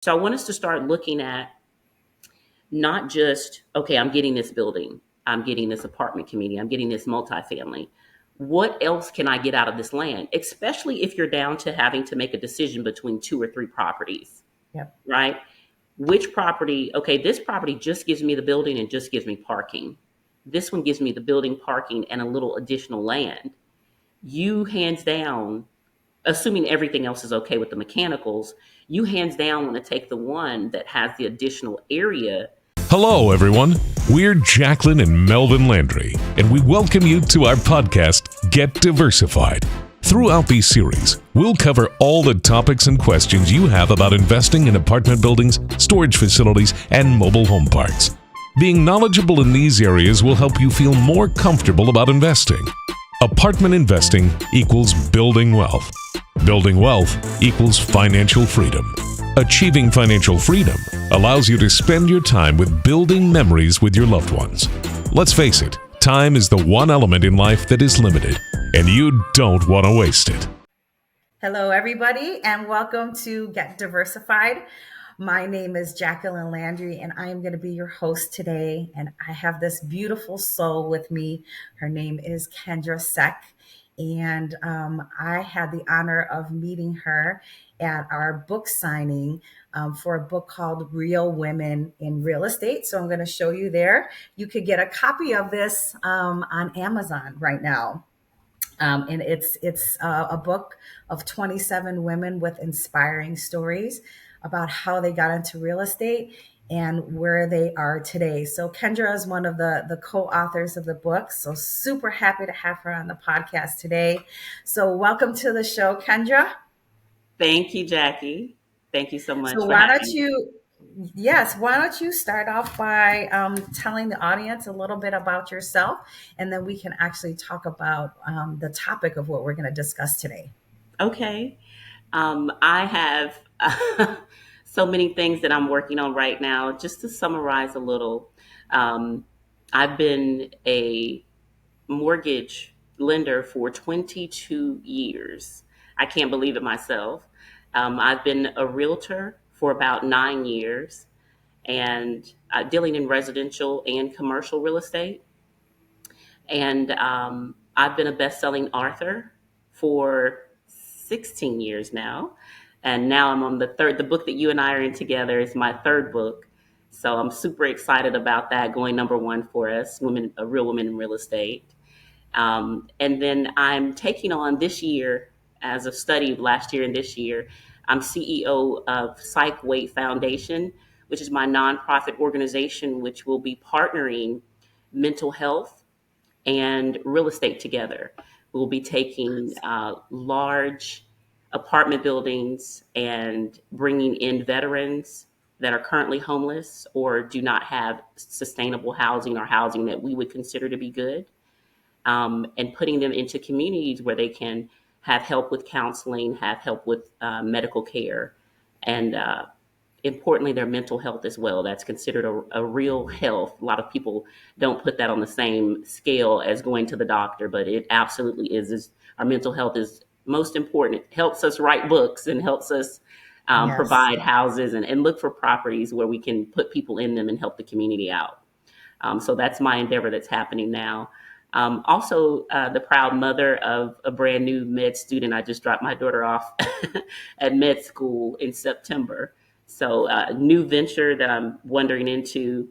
So I want us to start looking at not just, okay, I'm getting this building, I'm getting this apartment community, I'm getting this multifamily. What else can I get out of this land? Especially if you're down to having to make a decision between two or three properties, Yep. right? Which property, okay, this property just gives me the building and just gives me parking. This one gives me the building, parking, and a little additional land. You hands down, assuming everything else is okay with the mechanicals, you hands down want to take the one that has the additional area. Hello, everyone. We're Jacqueline and Melvin Landry, and we welcome you to our podcast, Get Diversified. Throughout these series, we'll cover all the topics and questions you have about investing in apartment buildings, storage facilities, and mobile home parks. Being knowledgeable in these areas will help you feel more comfortable about investing. Apartment investing equals building wealth. Building wealth equals financial freedom. Achieving financial freedom allows you to spend your time with building memories with your loved ones. Let's face it, time is the one element in life that is limited, and you don't want to waste it. Hello, everybody, and welcome to Get Diversified. My name is Jacqueline Landry, and I am going to be your host today. And I have this beautiful soul with me. Her name is Kendra Seck. And I had the honor of meeting her at our book signing for a book called Real Women in Real Estate. So I'm going to show you there. You could get a copy of this on Amazon right now. And it's a book of 27 women with inspiring stories about how they got into real estate and where they are today. So Kendra is one of the co-authors of the book. So super happy to have her on the podcast today. So welcome to the show, Kendra. Thank you, Jackie. Thank you so much So for having me. why don't you start off by telling the audience a little bit about yourself, and then we can actually talk about the topic of what we're going to discuss today. Okay. I have so many things that I'm working on right now. Just to summarize a little, um, I've been a mortgage lender for 22 years. I can't believe it myself. I've been a realtor for about 9 years and dealing in residential and commercial real estate. And I've been a best-selling author for 16 years now. And now I'm on the third. The book that you and I are in together is my third book. So I'm super excited about that going number one for us, women, a real woman in real estate. And then I'm taking on this year, as a study last year and this year, I'm CEO of Psych Weight Foundation, which is my nonprofit organization, which will be partnering mental health and real estate together. We'll be taking large apartment buildings and bringing in veterans that are currently homeless or do not have sustainable housing or housing that we would consider to be good, and putting them into communities where they can have help with counseling, have help with medical care, and importantly, their mental health as well. That's considered a real health. A lot of people don't put that on the same scale as going to the doctor, but it absolutely is. Our mental health is most important. It helps us write books and helps us Yes. provide houses and look for properties where we can put people in them and help the community out. So that's my endeavor that's happening now. Also, the proud mother of a brand new med student. I just dropped my daughter off at med school in September. So, new venture that I'm wandering into.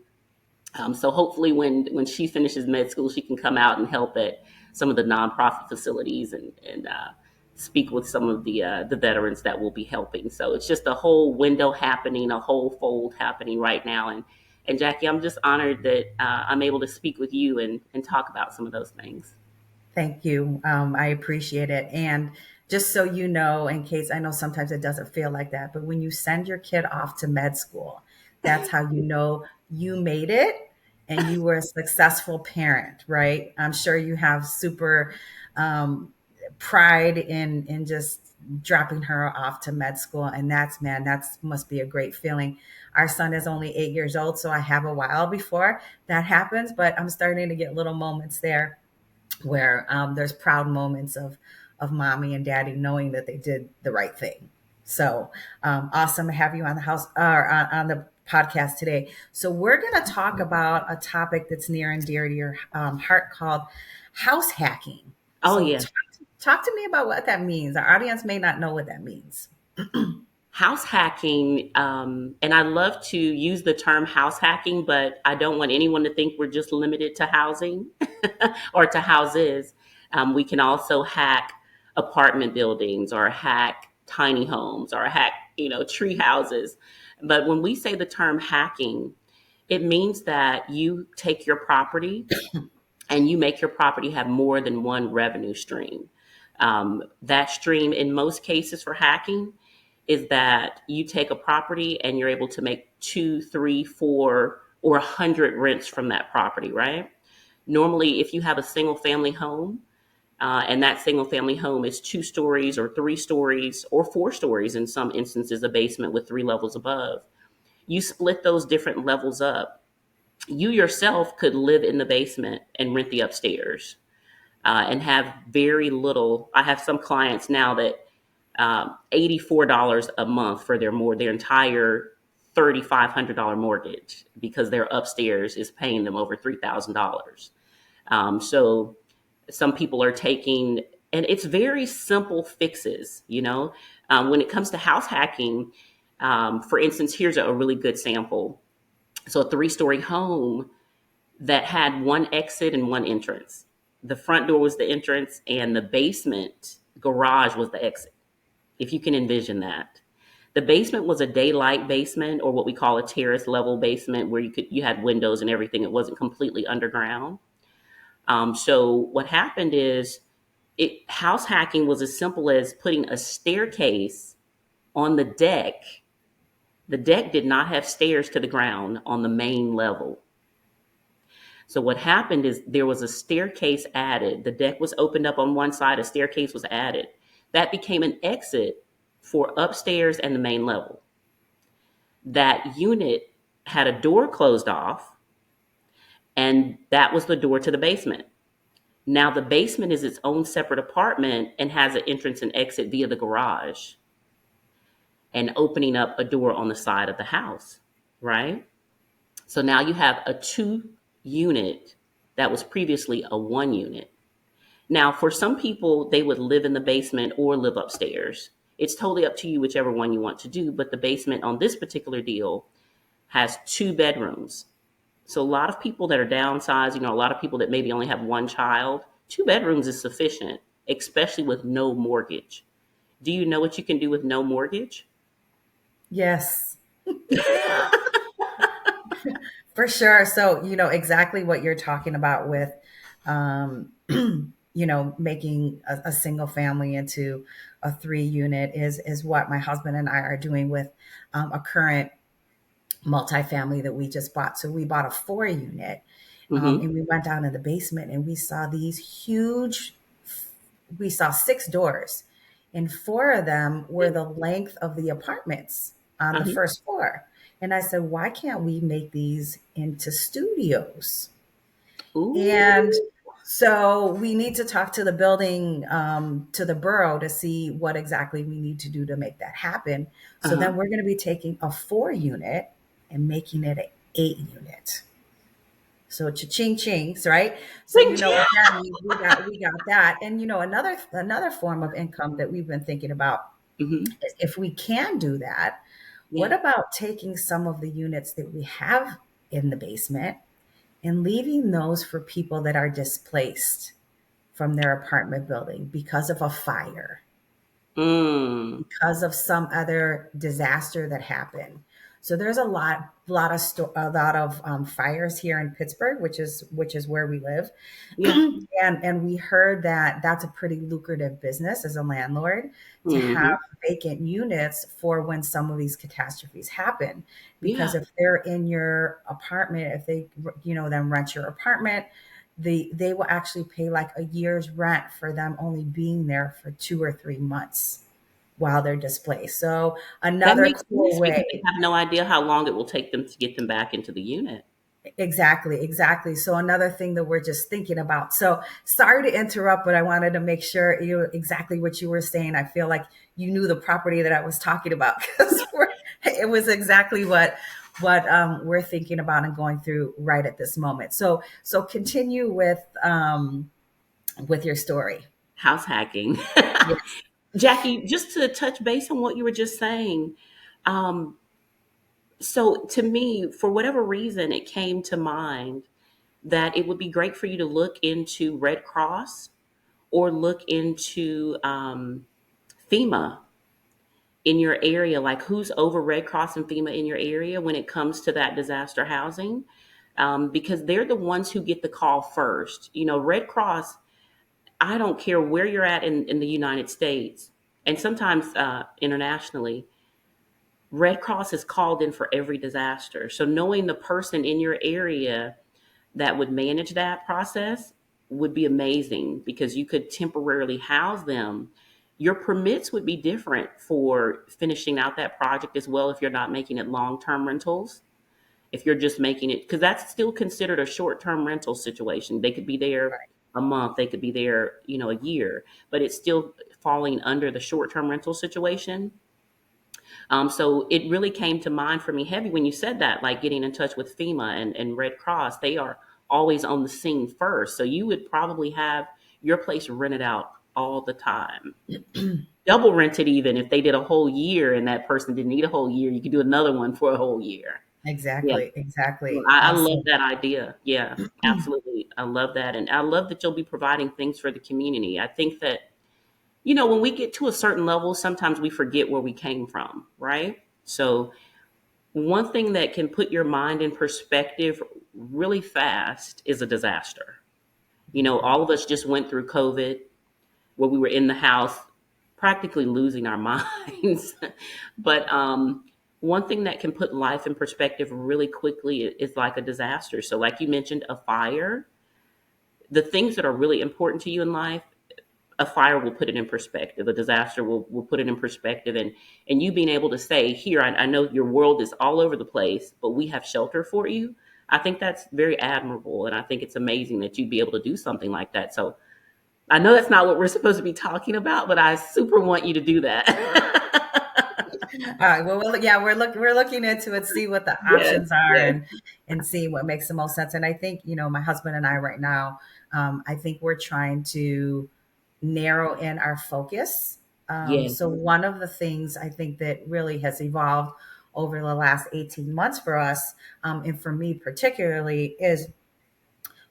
So hopefully when she finishes med school, she can come out and help at some of the nonprofit facilities and speak with some of the veterans that will be helping. So it's just a whole window happening, a whole fold happening right now. And Jackie, I'm just honored that I'm able to speak with you and talk about some of those things. Thank you. I appreciate it. And just so you know, in case I know sometimes it doesn't feel like that, but when you send your kid off to med school, that's how you know you made it and you were a successful parent, right? I'm sure you have super um, pride in just dropping her off to med school. And that's, man, that's must be a great feeling. Our son is only 8 years old, so I have a while before that happens, but I'm starting to get little moments there where there's proud moments of mommy and daddy knowing that they did the right thing. So awesome to have you on the house or on the podcast today. So we're going to talk about a topic that's near and dear to your heart called house hacking. Oh, So yeah. talk to me about what that means. Our audience may not know what that means. House hacking, and I love to use the term house hacking, but I don't want anyone to think we're just limited to housing or to houses. We can also hack apartment buildings or hack tiny homes or hack, tree houses. But when we say the term hacking, it means that you take your property and you make your property have more than one revenue stream. That stream, in most cases for hacking, is that you take a property and you're able to make two, three, four, or 100 rents from that property, right? Normally, if you have a single family home, and that single family home is 2 stories or 3 stories or 4 stories, in some instances, a basement with 3 levels above, you split those different levels up. You yourself could live in the basement and rent the upstairs, and have very little. I have some clients now that $84 a month for their entire $3,500 mortgage because their upstairs is paying them over $3,000. So some people are taking, and it's very simple fixes. When it comes to house hacking, for instance, here's a really good sample. So a 3-story home that had one exit and one entrance. The front door was the entrance, and the basement garage was the exit, if you can envision that. The basement was a daylight basement, or what we call a terrace level basement, where you had windows and everything. It wasn't completely underground. So what happened is, house hacking was as simple as putting a staircase on the deck. The deck did not have stairs to the ground on the main level. So what happened is there was a staircase added. The deck was opened up on one side, a staircase was added. That became an exit for upstairs and the main level. That unit had a door closed off, and that was the door to the basement. Now the basement is its own separate apartment and has an entrance and exit via the garage and opening up a door on the side of the house, right? So now you have a 2 unit that was previously a 1 unit. Now, for some people, they would live in the basement or live upstairs. It's totally up to you, whichever one you want to do. But the basement on this particular deal has 2 bedrooms. So a lot of people that are downsized, a lot of people that maybe only have one child, 2 bedrooms is sufficient, especially with no mortgage. Do you know what you can do with no mortgage? Yes, for sure. So, exactly what you're talking about with, making a single family into a 3 unit is what my husband and I are doing with a current multifamily that we just bought. So we bought a 4 unit, Mm-hmm. and we went down in the basement and we saw we saw 6 doors, and 4 of them were the length of the apartments on the Uh-huh. first floor. And I said, why can't we make these into studios? And Ooh. so we need to talk to the building, to the borough to see what exactly we need to do to make that happen. So Uh-huh. then we're going to be taking a 4 unit and making it an 8 unit. So cha-ching chings, right? So Ching, you know ching. what that means. We got that. And another form of income that we've been thinking about Mm-hmm. is, if we can do that, what Yeah. about taking some of the units that we have in the basement and leaving those for people that are displaced from their apartment building because of a fire, Mm. because of some other disaster that happened. So there's a lot of fires here in Pittsburgh, which is where we live, Yeah. and we heard that that's a pretty lucrative business as a landlord to have Mm-hmm. vacant units for when some of these catastrophes happen. Because Yeah. if they're in your apartment, if they then rent your apartment, they will actually pay like a year's rent for them only being there for 2 or 3 months while they're displaced. So That another makes cool sense because they way. have no idea how long it will take them to get them back into the unit. Exactly, exactly. So another thing that we're just thinking about. So sorry to interrupt, but I wanted to make sure you exactly what you were saying. I feel like you knew the property that I was talking about because it was exactly what we're thinking about and going through right at this moment. So continue with your story. House hacking. Yes. Jackie, just to touch base on what you were just saying. Um, so to me, for whatever reason, it came to mind that it would be great for you to look into Red Cross or look into FEMA in your area, like who's over Red Cross and FEMA in your area when it comes to that disaster housing, because they're the ones who get the call first. You know, Red Cross, I don't care where you're at in the United States and sometimes internationally, Red Cross is called in for every disaster. So knowing the person in your area that would manage that process would be amazing because you could temporarily house them. Your permits would be different for finishing out that project as well if you're not making it long term rentals. If you're just making it, because that's still considered a short term rental situation. They could be there a month, they could be there, a year, but it's still falling under the short term rental situation. So it really came to mind for me heavy when you said that, like getting in touch with FEMA and Red Cross. They are always on the scene first. So you would probably have your place rented out all the time. Double rented even if they did a whole year and that person didn't need a whole year, you could do another one for a whole year. Yeah. Exactly, Well, exactly. I love Awesome. that idea. Yeah, absolutely. I love that. And I love that you'll be providing things for the community. I think that when we get to a certain level, sometimes we forget where we came from, right? So, one thing that can put your mind in perspective really fast is a disaster. All of us just went through COVID where we were in the house practically losing our minds. But one thing that can put life in perspective really quickly is like a disaster. So, like you mentioned, a fire, the things that are really important to you in life, a fire will put it in perspective. A disaster will put it in perspective. And you being able to say, here, I know your world is all over the place, but we have shelter for you. I think that's very admirable. And I think it's amazing that you'd be able to do something like that. So I know that's not what we're supposed to be talking about, but I super want you to do that. All right. Well, yeah, we're looking into it, see what the Yes, options are, yes, and see what makes the most sense. And I think my husband and I right now, I think we're trying to narrow in our focus. yes, So one of the things I think that really has evolved over the last 18 months for us, and for me particularly, is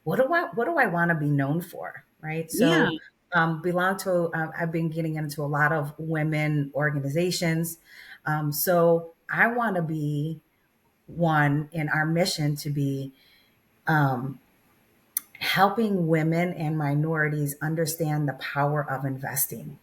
what do I want to be known for, right? yeah, So belong to I've been getting into a lot of women organizations. So I want to be one in our mission to be um, helping women and minorities understand the power of investing,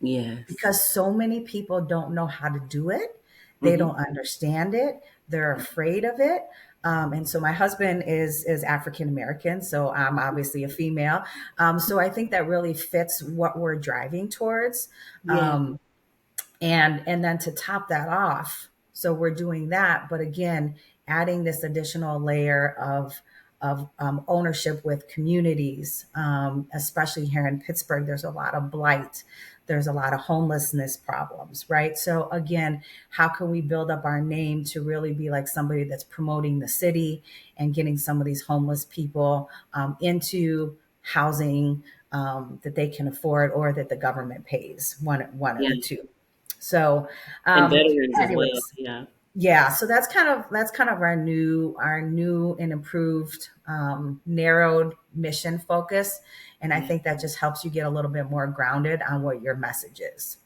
yes. because so many people don't know how to do it. They Hmm. don't understand it. They're afraid of it. And so my husband is African American, so I'm obviously a female. So I think that really fits what we're driving towards. Yeah, Um, and then to top that off, so we're doing that, but again, adding this additional layer of ownership with communities, especially here in Pittsburgh. There's a lot of blight, there's a lot of homelessness problems, right? So again, how can we build up our name to really be like somebody that's promoting the city and getting some of these homeless people into housing that they can afford or that the government pays, one of yeah. the two. So, And um, veterans as well. anyways, Yeah, yeah. So that's kind of our new and improved, narrowed mission focus, and I yeah. think that just helps you get a little bit more grounded on what your message is.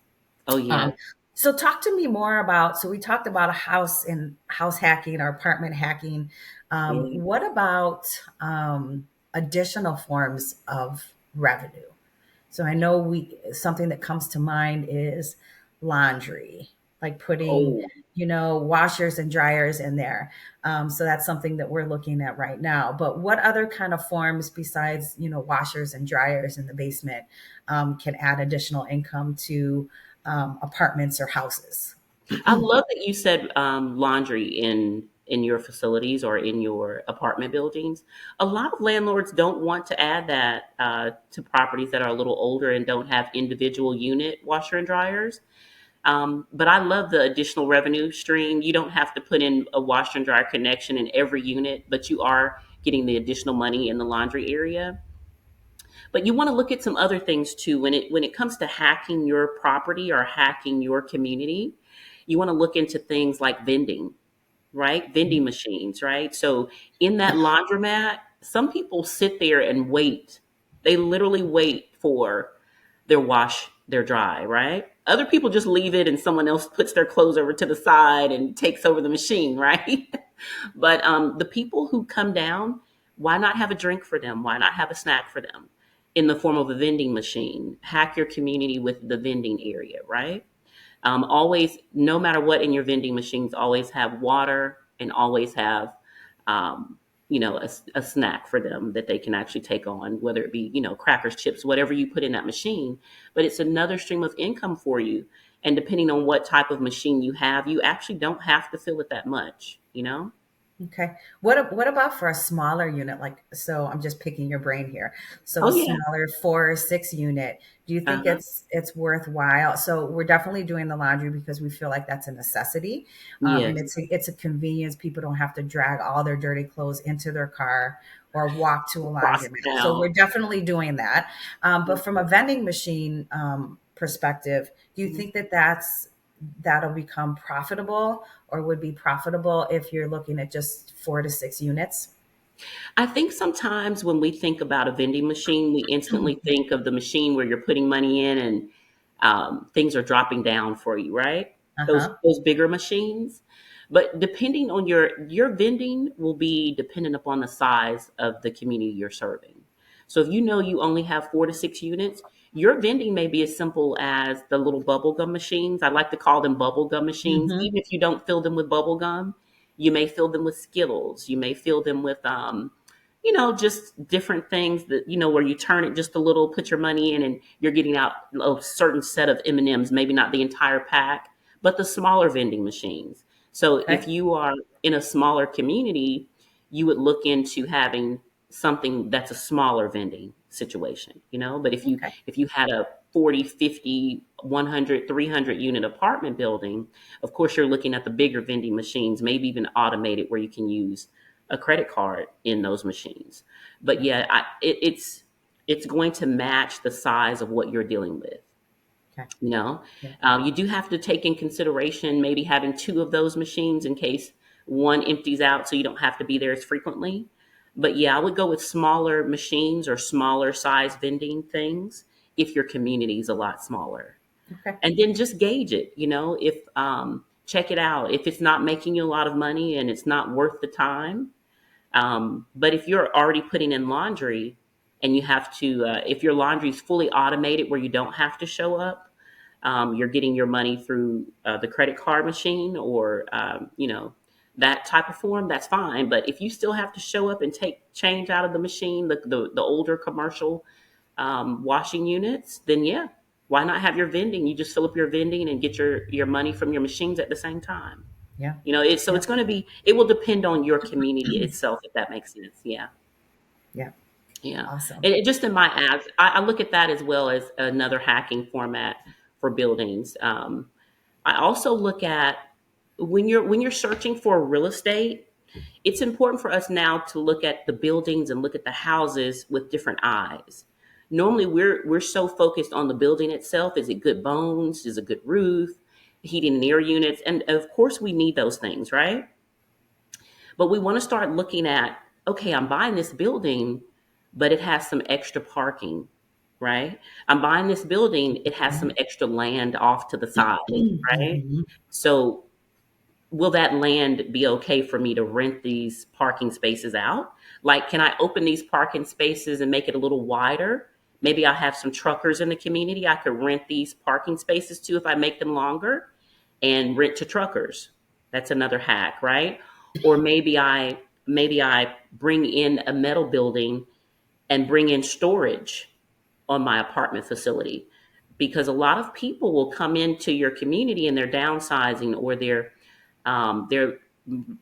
Oh, yeah, Um, so talk to me more about. So we talked about a house and house hacking or apartment hacking. yeah. What about additional forms of revenue? So I know we something that comes to mind is laundry, like putting, Oh, washers and dryers in there. So that's something that we're looking at right now. But what other kind of forms besides, washers and dryers in the basement can add additional income to apartments or houses? I love that you said laundry in in your facilities or in your apartment buildings. A lot of landlords don't want to add that to properties that are a little older and don't have individual unit washer and dryers. But I love the additional revenue stream. You don't have to put in a washer and dryer connection in every unit, but you are getting the additional money in the laundry area. But you want to look at some other things too when it comes to hacking your property or hacking your community. You want to look into things like vending, right? Vending machines, right? So in that laundromat, some people sit there and wait. They literally wait for their wash, their dry, right? Other people just leave it and someone else puts their clothes over to the side and takes over the machine, right? But the people who come down, why not have a drink for them? Why not have a snack for them in the form of a vending machine? Hack your community with the vending area, right? Always, no matter what in your vending machines, always have water and always have, um, a snack for them that they can actually take on, whether it be, crackers, chips, whatever you put in that machine. But it's another stream of income for you. And depending on what type of machine you have, you actually don't have to fill it that much. Okay. What about for a smaller unit? Like, so I'm just picking your brain here. So Oh, a yeah. smaller 4 or 6 unit, do you think Uh-huh. it's worthwhile? So we're definitely doing the laundry because we feel like that's a necessity, and Yes. it's a convenience. People don't have to drag all their dirty clothes into their car or walk to a Cross laundromat. So town. we're definitely doing that. But from a vending machine perspective, do you think that that'll become profitable or would be profitable if you're looking at just 4 to 6 units? I think sometimes when we think about a vending machine, we instantly think of the machine where you're putting money in and things are dropping down for you, right? Those Uh-huh. those bigger machines. But depending on your vending will be dependent upon the size of the community you're serving. So if you know you only have 4 to 6 units, your vending may be as simple as the little bubble gum machines. I like to call them bubble gum machines. Hmm. Even if you don't fill them with bubble gum, you may fill them with Skittles. You may fill them with just different things that, where you turn it just a little, put your money in, and you're getting out a certain set of M&Ms, maybe not the entire pack, but the smaller vending machines. So if Okay. you are in a smaller community, you would look into having something that's a smaller vending situation. But if you Okay. if you had a 40, 50, 100, 300 unit apartment building, of course you're looking at the bigger vending machines, maybe even automated where you can use a credit card in those machines. But yeah, it's going to match the size of what you're dealing with. Okay. You know, Yeah. you do have to take in consideration maybe having two of those machines in case one empties out, so you don't have to be there as frequently. But yeah, I would go with smaller machines or smaller size vending things if your community is a lot smaller. Okay. And then just gauge it. If check it out. If it's not making you a lot of money and it's not worth the time, but if you're already putting in laundry and you have to, if your laundry is fully automated where you don't have to show up, you're getting your money through the credit card machine or, that type of form, that's fine. But if you still have to show up and take change out of the machine, the older commercial washing units, then yeah, why not have your vending? You just fill up your vending and get your money from your machines at the same time. Yeah. So Yeah. it's going to be, it will depend on your community itself, if that makes sense. Yeah. Yeah. Yeah. Awesome. And just in my ads, I look at that as well as another hacking format for buildings. I also look at when you're searching for real estate, it's important for us now to look at the buildings and look at the houses with different eyes. Normally we're so focused on the building itself. Is it good bones? Is it good roof? Heating and air units? And of course we need those things, right? But we want to start looking at, okay, I'm buying this building, but it has some extra parking, right? I'm buying this building, it has some extra land off to the side, right? Mhm. So will that land be okay for me to rent these parking spaces out? Like, can I open these parking spaces and make it a little wider? Maybe I have some truckers in the community I could rent these parking spaces to if I make them longer and rent to truckers. That's another hack, right? Or maybe I bring in a metal building and bring in storage on my apartment facility because a lot of people will come into your community and they're downsizing or they're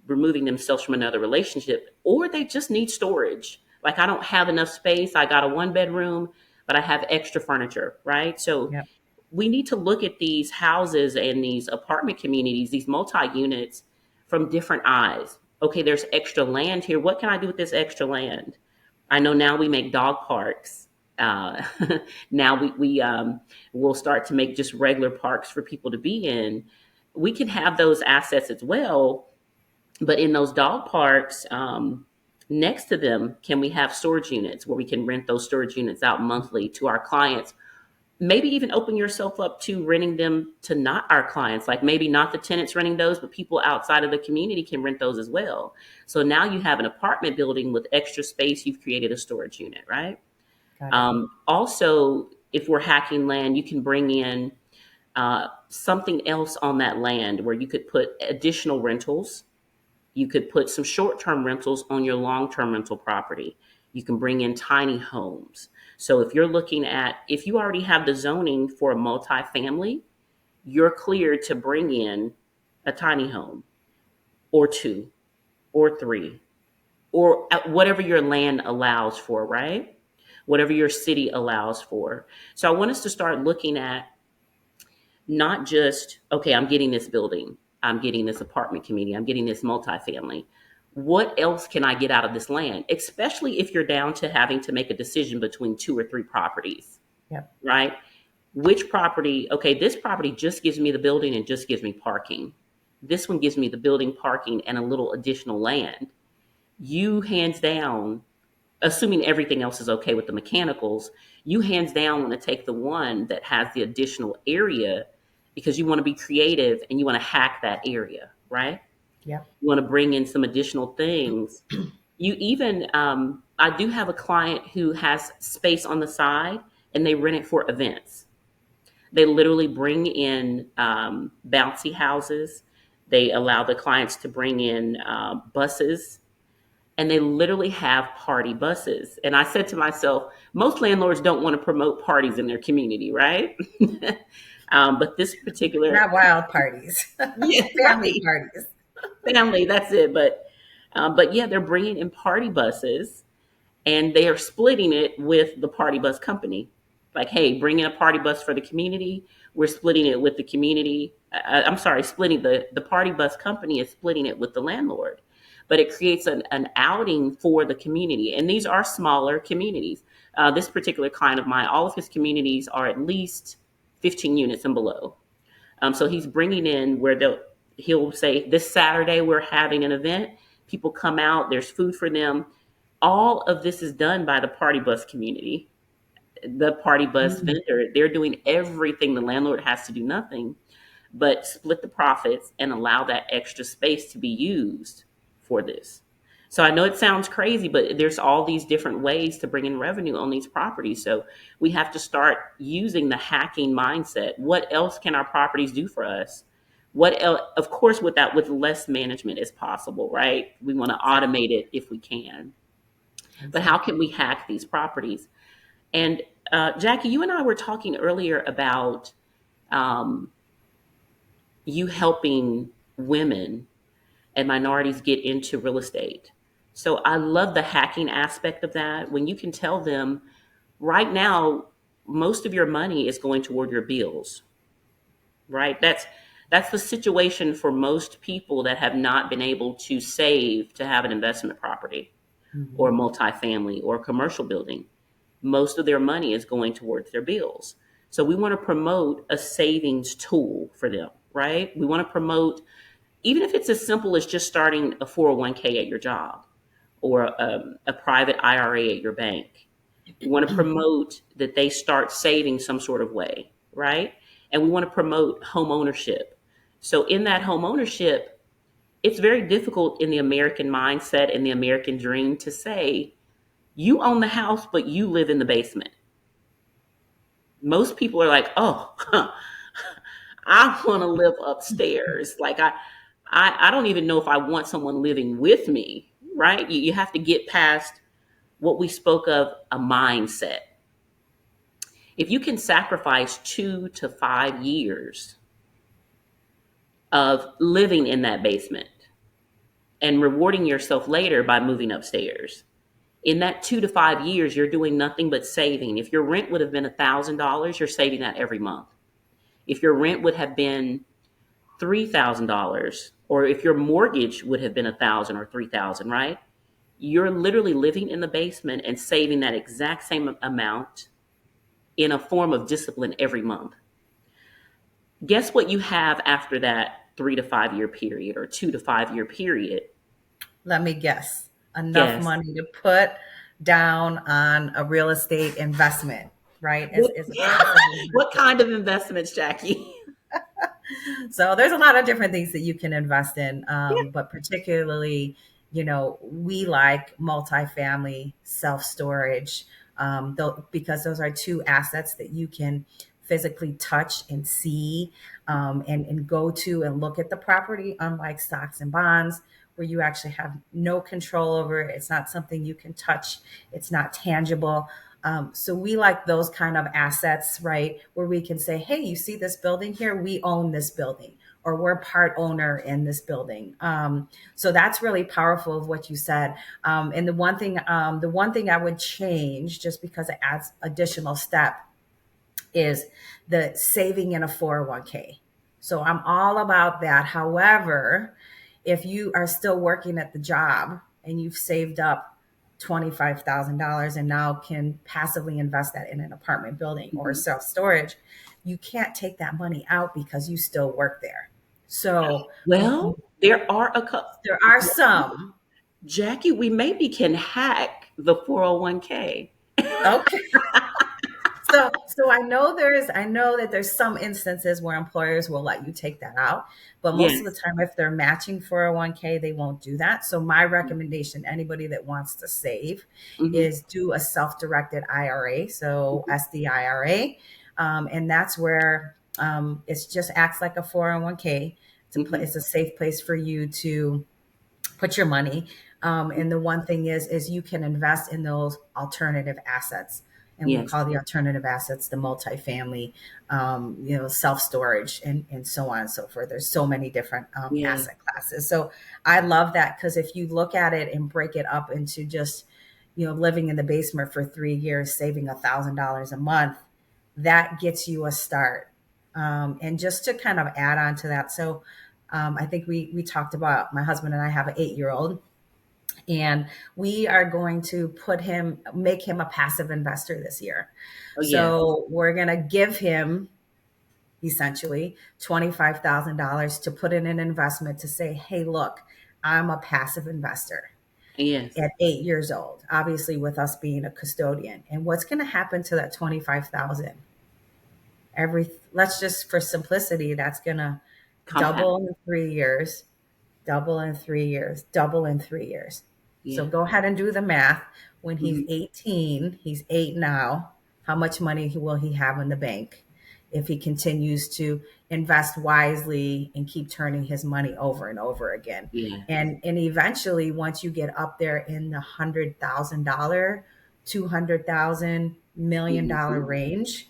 removing themselves from another relationship, or they just need storage. Like, I don't have enough space. I got a 1 bedroom, but I have extra furniture, right? So Yep. we need to look at these houses and these apartment communities, these multi units, from different eyes. Okay, there's extra land here. What can I do with this extra land? I know now we make dog parks. Uh, now we will start to make just regular parks for people to be in. We can have those assets as well, but in those dog parks, next to them, can we have storage units where we can rent those storage units out monthly to our clients? Maybe even open yourself up to renting them to not our clients, like maybe not the tenants renting those, but people outside of the community can rent those as well. So now you have an apartment building with extra space. You've created a storage unit, right? Got it. Also, if we're hacking land, you can bring in something else on that land where you could put additional rentals. You could put some short-term rentals on your long-term rental property. You can bring in tiny homes. So if you're looking at, if you already have the zoning for a multifamily, you're cleared to bring in a tiny home or two or three or whatever your land allows for, right? Whatever your city allows for. So I want us to start looking at not just, okay, I'm getting this building, I'm getting this apartment community, I'm getting this multifamily. What else can I get out of this land? Especially if you're down to having to make a decision between 2 or 3 properties, Yep. right? Which property, okay, this property just gives me the building and just gives me parking. This one gives me the building, parking, and a little additional land. You hands down, assuming everything else is okay with the mechanicals, you hands down want to take the one that has the additional area because you want to be creative and you want to hack that area, right? Yep. You want to bring in some additional things. You even, I do have a client who has space on the side and they rent it for events. They literally bring in bouncy houses. They allow the clients to bring in buses, and they literally have party buses. And I said to myself, most landlords don't want to promote parties in their community, right? But this particular, Not wild parties, yeah, family right, parties. family, that's it. But yeah, they're bringing in party buses and they are splitting it with the party bus company. Like, hey, bring in a party bus for the community. We're splitting it with the community. I'm sorry, splitting the party bus company is splitting it with the landlord. But it creates an outing for the community. And these are smaller communities. This particular client of mine, all of his communities are at least 15 units and below. So he's bringing in where he'll say, this Saturday we're having an event. People come out, there's food for them. All of this is done by the party bus community, the party bus Mm, vendor. They're doing everything. The landlord has to do nothing but split the profits and allow that extra space to be used for this. So I know it sounds crazy, but there's all these different ways to bring in revenue on these properties. So we have to start using the hacking mindset. What else can our properties do for us? What else? Of course, with less management is possible, right? We want to automate it if we can. But how exactly. can we hack these properties? And Jackie, you and I were talking earlier about um, you helping women and minorities get into real estate. So I love the hacking aspect of that. When you can tell them right now, most of your money is going toward your bills, right? That's the situation for most people that have not been able to save to have an investment property or Mhm. multifamily or commercial building. Most of their money is going towards their bills. So we want to promote a savings tool for them, right? We want to promote, even if it's as simple as just starting a 401k at your job or a private IRA at your bank. We want to promote that they start saving some sort of way, right? And we want to promote home ownership. So in that home ownership, it's very difficult in the American mindset and the American dream to say, you own the house, but you live in the basement. Most people are like, oh, I want to live upstairs. Like I don't even know if I want someone living with me, right? You have to get past what we spoke of, a mindset. If you can sacrifice 2 to 5 years of living in that basement, and rewarding yourself later by moving upstairs. In that 2 to 5 years, you're doing nothing but saving. If your rent would have been $1,000, you're saving that every month. If your rent would have been $3,000, or if your mortgage would have been 1,000 or 3,000, right? You're literally living in the basement and saving that exact same amount in a form of discipline every month. Guess what you have after that 3 to 5 year period or 2 to 5 year period? Let me guess. Enough Guess. money to put down on a real estate investment, right? What, As a passive what investor. kind of investments, Jackie? So there's a lot of different things that you can invest in, Yeah. but particularly, we like multifamily self storage, because those are two assets that you can physically touch and see, and go to and look at the property, unlike stocks and bonds, where you actually have no control over it. It's not something you can touch, it's not tangible. So we like those kind of assets, right? Where we can say, hey, you see this building here? We own this building, or we're part owner in this building. So that's really powerful of what you said. And the one thing I would change, just because it adds additional step, is the saving in a 401k. So I'm all about that. However, if you are still working at the job and you've saved up $25,000 and now can passively invest that in an apartment building or Mhm. self storage, you can't take that money out because you still work there. So Well, there are a couple. there are some. Jackie, we maybe can hack the 401k. Okay. So I know that there's some instances where employers will let you take that out, but most of the Yes. time, if they're matching 401k, they won't do that. So my recommendation, anybody that wants to save, Hmm. is do a self-directed IRA, so SDIRA, and that's where, it just acts like a 401k. Hmm. It's a safe place for you to put your money. And the one thing is you can invest in those alternative assets. And we Yes. call the alternative assets the multifamily, self storage, and so on and so forth. There's so many different Yeah. asset classes. So I love that, because if you look at it and break it up into just, living in the basement for 3 years, saving $1,000 a month, that gets you a start. And just to kind of add on to that, so I think we talked about, my husband and I have an 8-year-old, and we are going to make him a passive investor this year. Oh, yes. So we're going to give him essentially $25,000 to put in an investment to say, hey, look, I'm a passive investor Yes. at 8 years old, obviously with us being a custodian. And what's going to happen to that 25,000? Let's just, for simplicity, that's going to Compact. double in 3 years, double in 3 years, double in 3 years. So Yeah. go ahead and do the math. When he's Hmm. 18, he's 8 now. How much money will he have in the bank if he continues to invest wisely and keep turning his money over and over again? Yes. And eventually, once you get up there in the $100,000, $200,000, $1 million Hmm. range,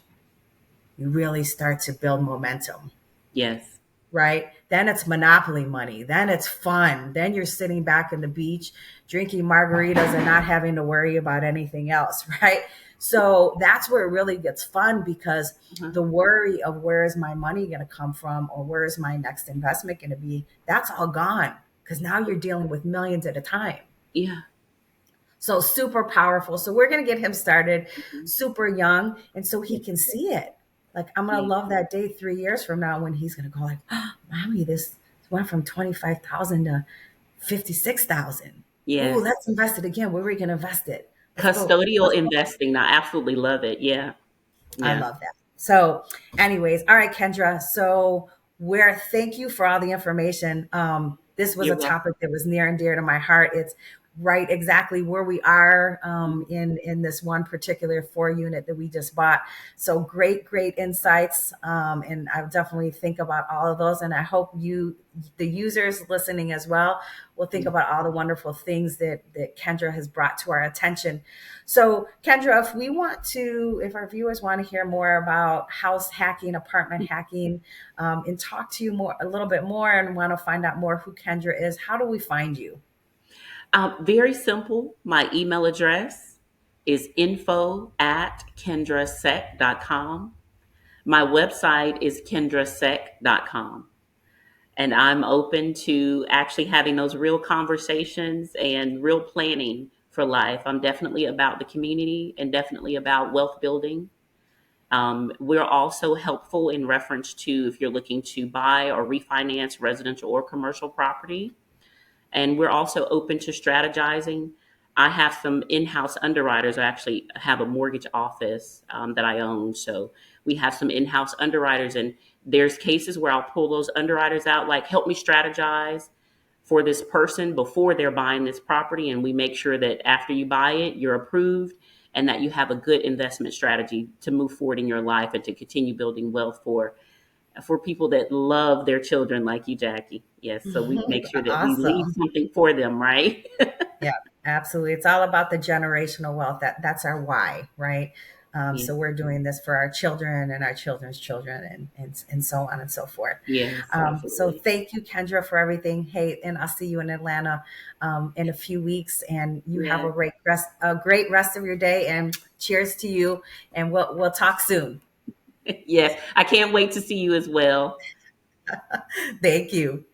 you really start to build momentum, Yes. right? Then it's monopoly money. Then it's fun. Then you're sitting back on the beach drinking margaritas and not having to worry about anything else, right? So that's where it really gets fun, because Uh-huh. the worry of where is my money going to come from, or where is my next investment going to be, that's all gone, because now you're dealing with millions at a time. Yeah. So super powerful. So we're going to get him started Hmm. super young, and so he Yeah. can see it. Like, I'm going to Yeah. love that day 3 years from now when he's going to go like, oh, mommy, this went from 25,000 to 56,000. Ooh, Yes. let's invest it again. Where are we going to invest it? Let's go. Custodial Let's go. investing. I absolutely love it. Yeah. I Yeah. love that. So, anyways, all right, Kendra. So, thank you for all the information. This was a You're welcome. topic that was near and dear to my heart. right exactly where we are in this one particular 4 unit that we just bought. So great insights, and I'll definitely think about all of those. And I hope you, the users listening as well, will think about all the wonderful things that Kendra has brought to our attention. So Kendra, if our viewers want to hear more about house hacking, apartment hacking, and talk to you a little bit more, and want to find out more who Kendra is, how do we find you? Very simple. My email address is info@kendrasec.com. My website is kendrasec.com. And I'm open to actually having those real conversations and real planning for life. I'm definitely about the community and definitely about wealth building. We're also helpful in reference to if you're looking to buy or refinance residential or commercial property. And we're also open to strategizing. I have some in-house underwriters. I actually have a mortgage office that I own, so we have some in-house underwriters, and there's cases where I'll pull those underwriters out, like help me strategize for this person before they're buying this property, and we make sure that after you buy it, you're approved and that you have a good investment strategy to move forward in your life and to continue building wealth for people that love their children like you, Jackie. Yes, so we make sure that we leave Awesome. something for them, right? Yeah, absolutely. It's all about the generational wealth. That's our why, right? Yeah. So we're doing this for our children and our children's children, and so on and so forth. Yes, So absolutely. thank you, Kendra, for everything. Hey, and I'll see you in Atlanta in a few weeks. And you have Yes. a great rest of your day. And cheers to you. And we'll talk soon. Yes. I can't wait to see you as well. Thank you.